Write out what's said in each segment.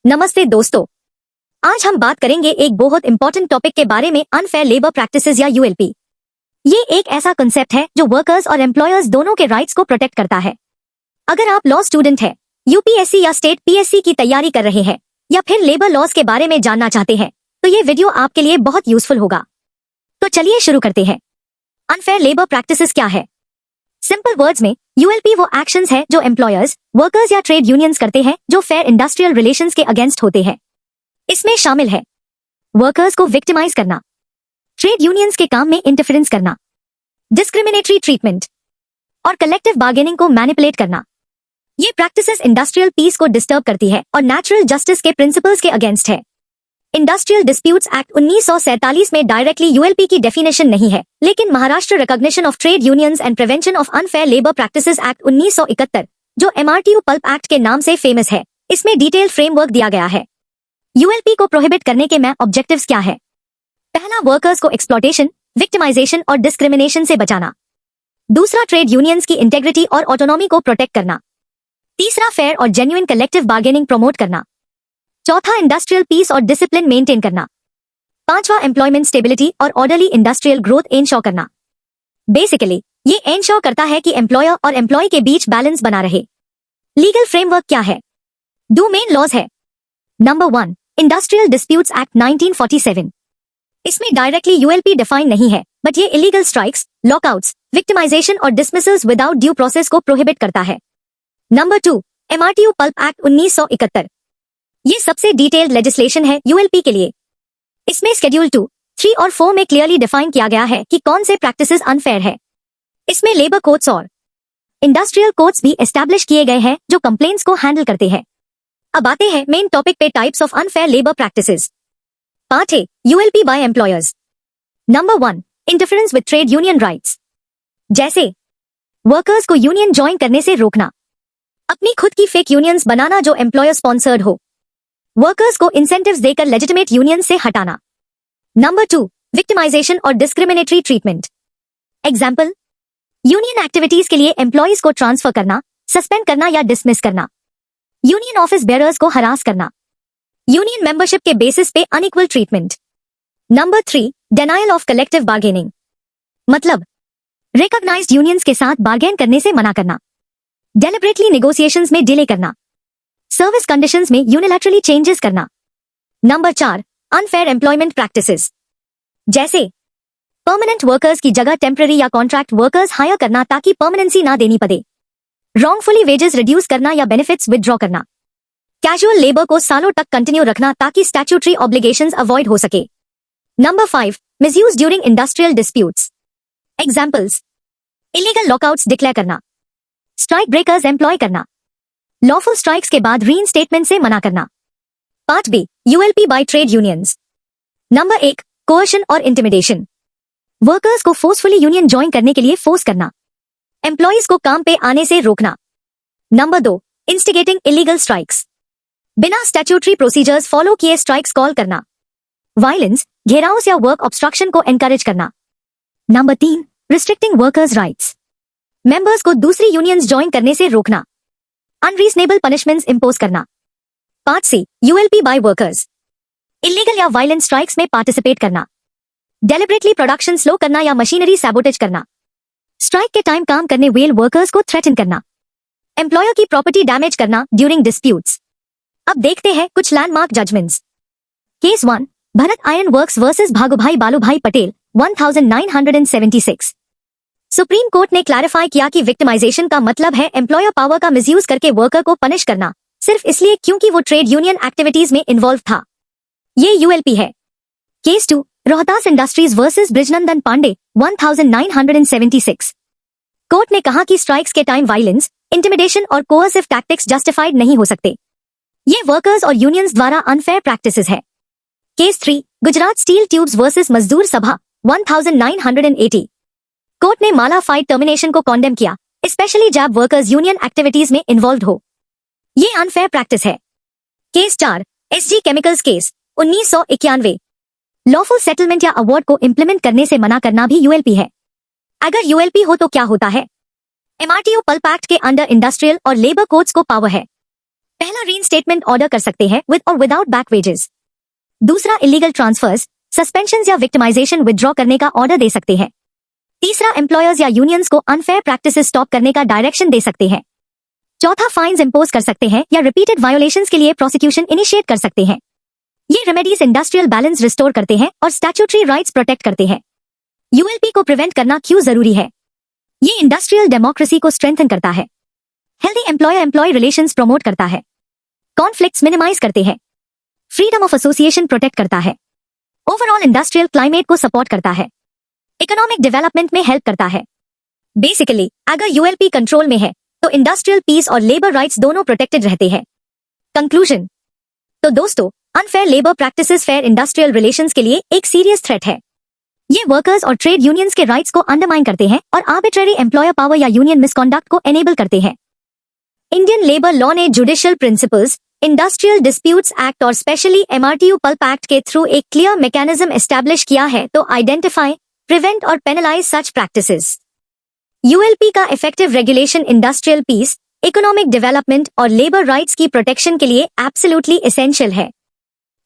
नमस्ते दोस्तों, आज हम बात करेंगे एक बहुत इंपॉर्टेंट टॉपिक के बारे में, अनफेयर लेबर प्रैक्टिसेस या यूएलपी। ये एक ऐसा कंसेप्ट है जो वर्कर्स और एम्प्लॉयर्स दोनों के राइट्स को प्रोटेक्ट करता है। अगर आप लॉ स्टूडेंट हैं, यूपीएससी या स्टेट पीएससी की तैयारी कर रहे हैं या फिर लेबर लॉज के बारे में जानना चाहते हैं तो ये वीडियो आपके लिए बहुत यूजफुल होगा। तो चलिए शुरू करते हैं। अनफेयर लेबर प्रैक्टिसेस क्या है? सिंपल वर्ड्स में यूएलपी वो एक्शंस है जो एम्प्लॉयर्स, वर्कर्स या ट्रेड यूनियंस करते हैं जो फेयर इंडस्ट्रियल रिलेशंस के अगेंस्ट होते हैं। इसमें शामिल है वर्कर्स को विक्टिमाइज करना, ट्रेड यूनियंस के काम में इंटरफेरेंस करना, डिस्क्रिमिनेटरी ट्रीटमेंट और कलेक्टिव बार्गेनिंग को मैनिपुलेट करना। ये प्रैक्टिसेस इंडस्ट्रियल पीस को डिस्टर्ब करती है और नेचुरल जस्टिस के प्रिंसिपल्स के अगेंस्ट है। इंडस्ट्रियल डिस्प्यूट्स एक्ट 1947 में डायरेक्टली यूएलपी की डेफिनेशन नहीं है, लेकिन Maharashtra recognition of trade unions and prevention of unfair labour practices act 1971, जो एमआरटीयू पल्प एक्ट के नाम से फेमस है, इसमें डिटेल फ्रेमवर्क दिया गया है। यूएलपी को प्रोहिबिट करने के मेन ऑब्जेक्टिव्स क्या है? पहला, वर्कर्स को एक्सप्लॉयटेशन, विक्टिमाइजेशन और डिस्क्रिमिनेशन से बचाना। दूसरा, ट्रेड यूनियंस की इंटेग्रिटी और ऑटोनॉमी को प्रोटेक्ट करना। तीसरा, फेयर और जेन्युइन कलेक्टिव बार्गेनिंग प्रमोट करना। चौथा, इंडस्ट्रियल पीस और डिसिप्लिन मेंटेन करना। पांचवा, एम्प्लॉयमेंट स्टेबिलिटी और ऑर्डरली इंडस्ट्रियल ग्रोथ एंश्योर करना। बेसिकली ये एंश्योर करता है कि एम्प्लॉयर और एम्प्लॉय के बीच बैलेंस बना रहे। लीगल फ्रेमवर्क क्या है? दो मेन लॉज है। Number 1, Industrial Disputes Act 1947। इसमें डायरेक्टली यूएलपी डिफाइन नहीं है, बट ये इलीगल स्ट्राइक्स, लॉकआउट्स, विक्टिमाइजेशन और डिसमिसल्स विदाउट ड्यू प्रोसेस को प्रोहिबिट करता है। Number 2, MRTU PULP Act 1971। ये सबसे डिटेल्ड लेजिस्लेशन है यूएलपी के लिए। इसमें शेड्यूल 2, 3 और 4 में क्लियरली डिफाइन किया गया है कि कौन से प्रैक्टिसेस अनफेयर है। इसमें लेबर कोड्स और इंडस्ट्रियल कोड्स भी एस्टैब्लिश किए गए हैं जो कंप्लेंट्स को हैंडल करते हैं। अब आते हैं मेन टॉपिक पे, types of unfair labour practices. Part A, ULP by employers. Number 1, interference with trade union rights. जैसे वर्कर्स को यूनियन ज्वाइन करने से रोकना, अपनी खुद की फेक यूनियंस बनाना जो एम्प्लॉयर स्पॉन्सर्ड हो, वर्कर्स को इंसेंटिव्स देकर लेजिटिमेट यूनियन से हटाना। नंबर 2, विक्टिमाइजेशन और discriminatory treatment. Example, union activities के लिए एम्प्लॉयज को ट्रांसफर करना, सस्पेंड करना या डिसमिस करना, यूनियन ऑफिस बेयरर्स को हरास करना, यूनियन मेंबरशिप के बेसिस पे unequal treatment. Number 3, denial of collective bargaining, मतलब रिकॉग्नाइज्ड यूनियंस के साथ बार्गेन करने से मना करना, डेलिबरेटली नेगोशिएशंस में डिले करना, सर्विस कंडीशंस में यूनिलैटरली चेंजेस करना। Number 4, unfair employment practices. जैसे परमानेंट वर्कर्स की जगह टेम्पररी या कॉन्ट्रैक्ट वर्कर्स हायर करना ताकि परमानेंसी ना देनी पड़े, रॉन्गफुली वेजेस रिड्यूस करना या बेनिफिट्स विदड्रॉ करना, कैजुअल लेबर को सालों तक कंटिन्यू रखना ताकि स्टैट्यूटरी ऑब्लिगेशंस अवॉइड हो सके। Number 5, misuse during industrial disputes. Examples, illegal lockouts declare करना, स्ट्राइक ब्रेकर्स एम्प्लॉय करना, लॉफुल स्ट्राइक्स के बाद रीइंस्टेटमेंट से मना करना। Part B, ULP by trade unions. Number 1, coercion और इंटिमिडेशन। वर्कर्स को फोर्सफुली यूनियन ज्वाइन करने के लिए फोर्स करना, एम्प्लॉयज को काम पे आने से रोकना। नंबर 2, इंस्टिगेटिंग इलीगल स्ट्राइक्स, बिना स्टैट्यूटरी प्रोसीजर्स फॉलो किए स्ट्राइक्स कॉल करना, वायलेंस, घेराव या वर्क ऑब्स्ट्रक्शन को एनकरेज करना। Number 3, restricting workers rights, members को दूसरी यूनियंस ज्वाइन करने से रोकना, अनरीजनेबल पनिशमेंट्स इंपोज करना। Part C, ULP by workers, illegal या वायलेंट स्ट्राइक्स में पार्टिसिपेट करना, डेलिबरेटली प्रोडक्शन स्लो करना या मशीनरी सैबोटेज करना, स्ट्राइक के टाइम काम करने वेल वर्कर्स को थ्रेटन करना, एम्प्लॉयर की प्रॉपर्टी डैमेज करना ड्यूरिंग डिस्प्यूट्स। अब देखते हैं कुछ landmark judgments. Case 1, Bharat Iron Works versus Bhagubhai Balubhai Patel 1976। Supreme Court ने क्लैरिफाई किया कि विक्टिमाइजेशन का मतलब है एम्प्लॉयर पावर का मिसयूज करके वर्कर को पनिश करना, सिर्फ इसलिए क्योंकि वो ट्रेड यूनियन एक्टिविटीज में इन्वॉल्व था। ये यूएलपी है। Case 2, Rohtas Industries versus Brijnandan Pandey 1976। Court ने कहा कि स्ट्राइक्स के टाइम वायलेंस, इंटिमिडेशन और कोअर्सिव टैक्टिक्स जस्टिफाइड नहीं हो सकते। ये वर्कर्स और यूनियंस द्वारा अनफेयर प्रैक्टिसेस है। Case 3, Gujarat steel tubes versus मजदूर सभा 1980। कोर्ट ने माला फाइट टर्मिनेशन को कॉन्डेम किया, स्पेशली जब वर्कर्स यूनियन एक्टिविटीज में इन्वॉल्व हो। ये अनफेयर प्रैक्टिस है। Case 4, SG chemicals case 1991। Lawful settlement या अवार्ड को इंप्लीमेंट करने से मना करना भी यूएलपी है। अगर यूएलपी हो तो क्या होता है? एमआरटीयू पल्प एक्ट के अंडर इंडस्ट्रियल और लेबर कोड्स को पावर है। पहला, रीइंस्टेटमेंट ऑर्डर कर सकते हैं विद और विदाउट बैक वेजेस। दूसरा, इलीगल ट्रांसफर्स, सस्पेंशन या विक्टिमाइजेशन विथड्रॉ करने का ऑर्डर दे सकते हैं। तीसरा, एम्प्लॉयर्स या यूनियंस को अनफेयर प्रैक्टिसेस स्टॉप करने का डायरेक्शन दे सकते हैं। चौथा, फाइन्स इंपोज कर सकते हैं या रिपीटेड वायोलेशंस के लिए प्रोसिक्यूशन इनिशिएट कर सकते हैं। ये रेमेडीज इंडस्ट्रियल बैलेंस रिस्टोर करते हैं और स्टैट्यूटरी राइट्स प्रोटेक्ट करते हैं। यूएलपी को प्रिवेंट करना क्यों जरूरी है? ये इंडस्ट्रियल डेमोक्रेसी को स्ट्रेंथन करता है, healthy employer employee relations promote करता है, कॉन्फ्लिक्ट्स मिनिमाइज करते हैं, फ्रीडम ऑफ एसोसिएशन प्रोटेक्ट करता है, ओवरऑल इंडस्ट्रियल क्लाइमेट को सपोर्ट करता है, इकोनॉमिक डेवलपमेंट में हेल्प करता है। बेसिकली अगर यूएलपी कंट्रोल में है तो इंडस्ट्रियल पीस और लेबर राइट्स दोनों प्रोटेक्टेड रहते हैं। कंक्लूजन, तो दोस्तों, unfair labour practices fair industrial relations के लिए एक सीरियस थ्रेट है। ये वर्कर्स और ट्रेड यूनियंस के राइट्स को अंडरमाइन करते हैं और आर्बिट्रेरी एम्प्लॉयर पावर या यूनियन मिसकॉन्डक्ट को एनेबल करते हैं। इंडियन लेबर लॉ ने judicial principles, industrial Disputes act और स्पेशली एमआरटीयू पल्प एक्ट के थ्रू एक क्लियर मैकेनिज्म एस्टैब्लिश किया है तो आइडेंटिफाई, प्रिवेंट और पेनलाइज सच प्रैक्टिसेस। यूएलपी का effective regulation industrial peace, economic development और लेबर राइट्स की प्रोटेक्शन के लिए एब्सोल्युटली एसेंशियल है।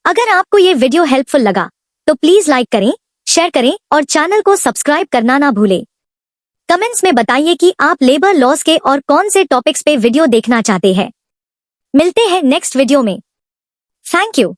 अगर आपको ये वीडियो हेल्पफुल लगा तो प्लीज लाइक करें, शेयर करें और चैनल को सब्सक्राइब करना ना भूलें। कमेंट्स में बताइए कि आप लेबर लॉज के और कौन से टॉपिक्स पे वीडियो देखना चाहते हैं। मिलते हैं नेक्स्ट वीडियो में। Thank you.